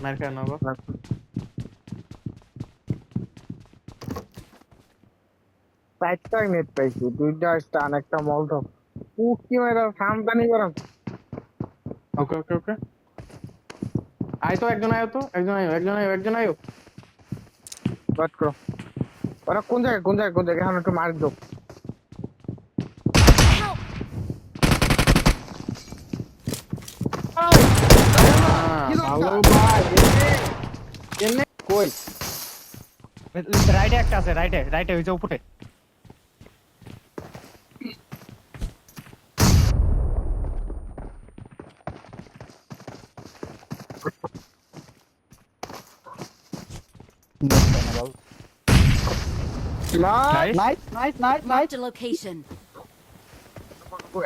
মার খায় না গো। চারটা নেট পাইছি, দুইটা স্টান, একটা মলটপ। কি মেরা সামদানি করাম। ওকে ওকে ওকে, আয় তো একজন, আয় তো একজন, আয় একজন, আয় একজন, আয়। বাট করো। ওরা কোন জায়গায় এখন একটু মার দাও। Help! কি ভালো দরকার? ভাই, এমনি কই রাইটে একটা আছে, রাইটে রাইটে ওই যে উপরে। Nice. Nice nice nice nice Marked a location.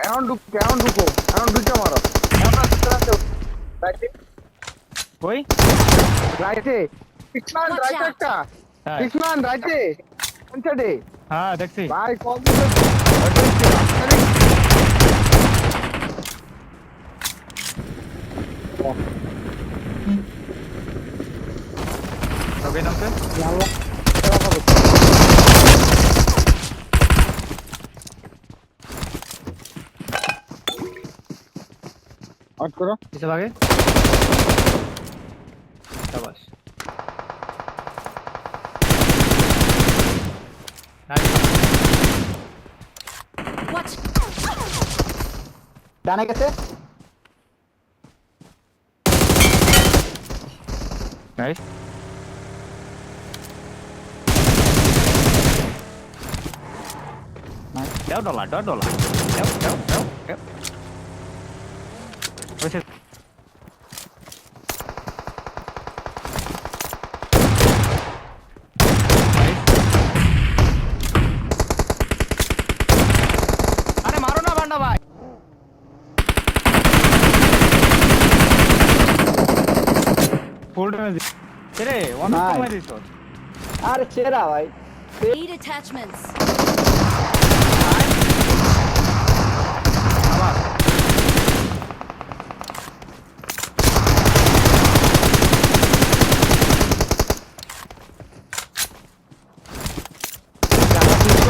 এখন ঢুকো, এখন ঢুকে মারো। এখন রাইটে, কই? রাইটে। কৃষ্ণান Watch রাইটে out. একটা। হ্যাঁ কৃষ্ণান রাইটে। কোন সাইডে? হ্যাঁ দেখছি। ভাই কম ওকে নামছে। আউট করো। কিসে ভাগে? শাবাশ। নাইস। Watch. ডানে গেছে nice. Đéo đổ lại, đéo đổ lại. Đéo, đéo, đéo, đéo. Ôi trời. আরে মারো না বান্ডা ভাই। Full damage. রে ওয়ান Nice. মারি তো। আরে সেরা ভাই Need attachments.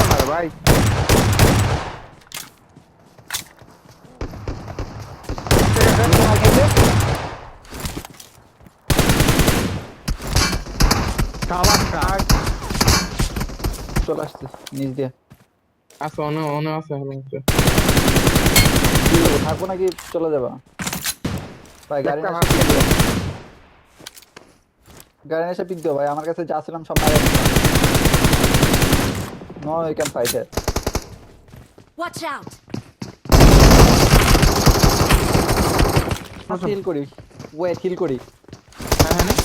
আবার ভাই চলে আসছে নিচ দিয়ে আছে, অনেক আছে হলো হচ্ছে। কি করবো, থাকবো নাকি চলে যাবা ভাই? গাড়ি একটা নিয়ে ভাগ এসে pick দিও। গাড়ি নিয়ে এসে পিক দিও ভাই, আমার কাছে যা ছিলাম সব মারা no you can fight it. Watch out. Heal করি, ওয়েট হিল করি। হ্যাঁ হ্যাঁ,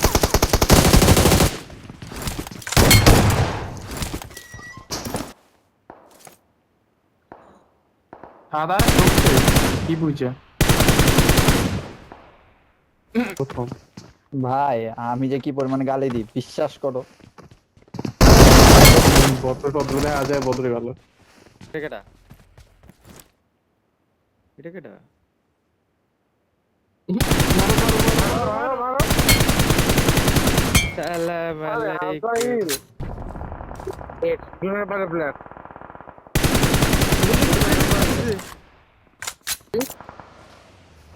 সাদা ঢুকছে, কি বুঝছে প্রথম। ভাই আমি যে কি পরিমাণে গালি দিই বিশ্বাস করো। ভদ্র টদ্র দেখা যায়, ভদ্রই ভালো। এটা কেডা? এটা কেডা? সালাম আলাইকুম। প্লেয়ার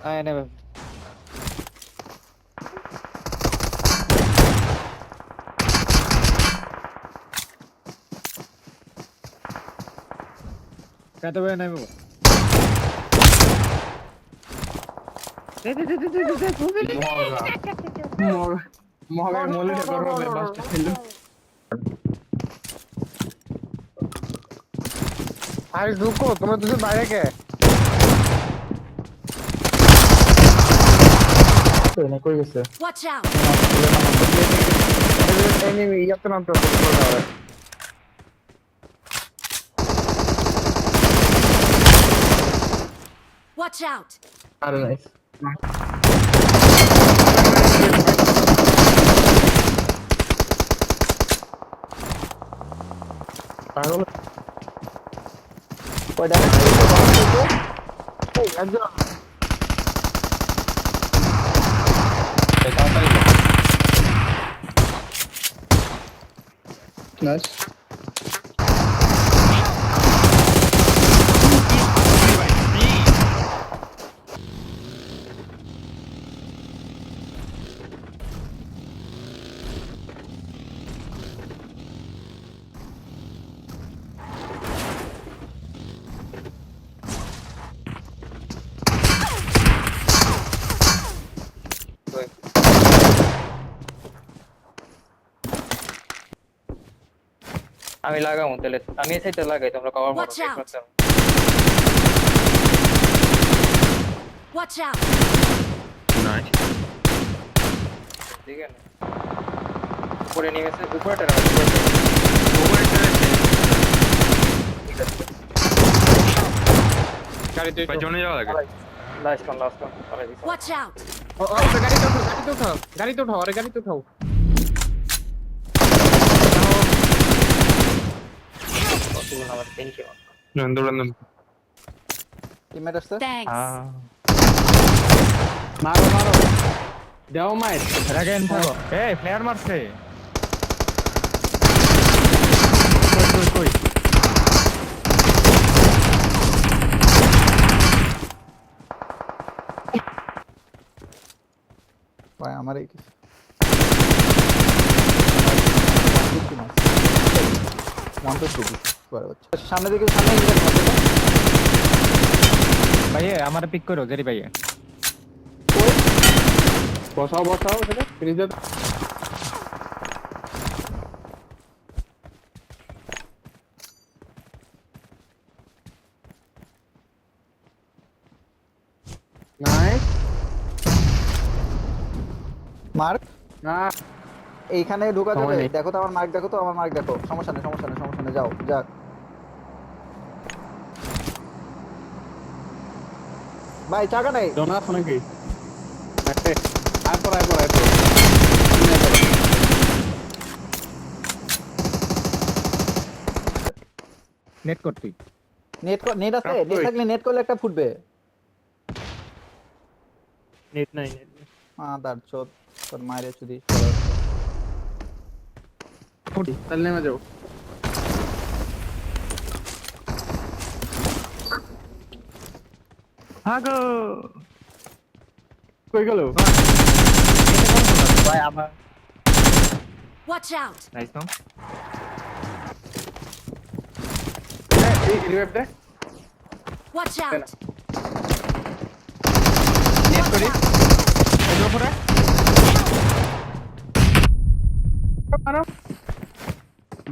আয় নেবে। কত বড় নেবে? মগায় মলিটা করবে বাসটা ছিল। আরে ঢুকো, তোমরা দুজন বাইরে কে? না কই গেছে? Watch out. এনিমি ইয়াতে নামতে Watch out. আরে নাইস। পাগল ওই ডানে একজন তাড়াতাড়ি নাইস আমি লাগাবো তাহলে, আমি এই সাইডটা লাগাই, তোমরা কভার মারো। Watch out. Watch out! Nice ঠিক আছে, উপরে নেমেছে, উপরেটা ঠিক আছে। গাড়িতে ভাই জনে যাওয়া লাগে লাস্ট ওয়ান পালাই দিছি। Watch out! গাড়িতে উঠাও আরে গাড়িতে উঠাও পসিবল আমার থ্যাংক ইউ। নন্দন টিমমেট আসছে। Thanks. মারো মারো দেও মাইট রাগেন থাকো এই প্লেয়ার মারছে কই ভাই আমার এই কিছু সামনে দিকে সামনে ভাইয়ে আমার পিক করো জেরি ভাইয়ে বসাও বসাও সেটা ফ্রিজে নাইস মার্ক না এইখানে ঢোকা সময় যাবে। নেই। দেখো তো আমার মার্ক, দেখো তো আমার মার্ক, দেখো। সমস্যা নেই সমস্যা নেই সমস্যা নেই, যাও যাক। ভাই চাকা নেই। জোনাস নাকি আইপর নেট করতি নেট নেট আছে, কাপ নেট কই? থাকলে নেট করলে একটা ফুটবে। নেট নাই তার চোদ তোর মায়ের চুদি। তাহলে নেমে যাও আগো কই গেল ভাই আমার Watch out! নাইস নো এই রিভাইভ দে Watch out! নেট করি এর উপরে মারো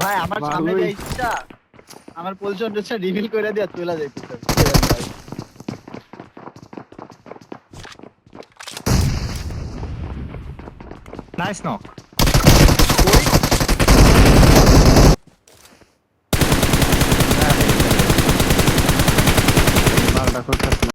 ভাই আমার সামনে ভালোই। যে ইচ্ছা আমার পজিশন হচ্ছে রিভিল করে দিয়া চলে যাইতেছে নাইস নক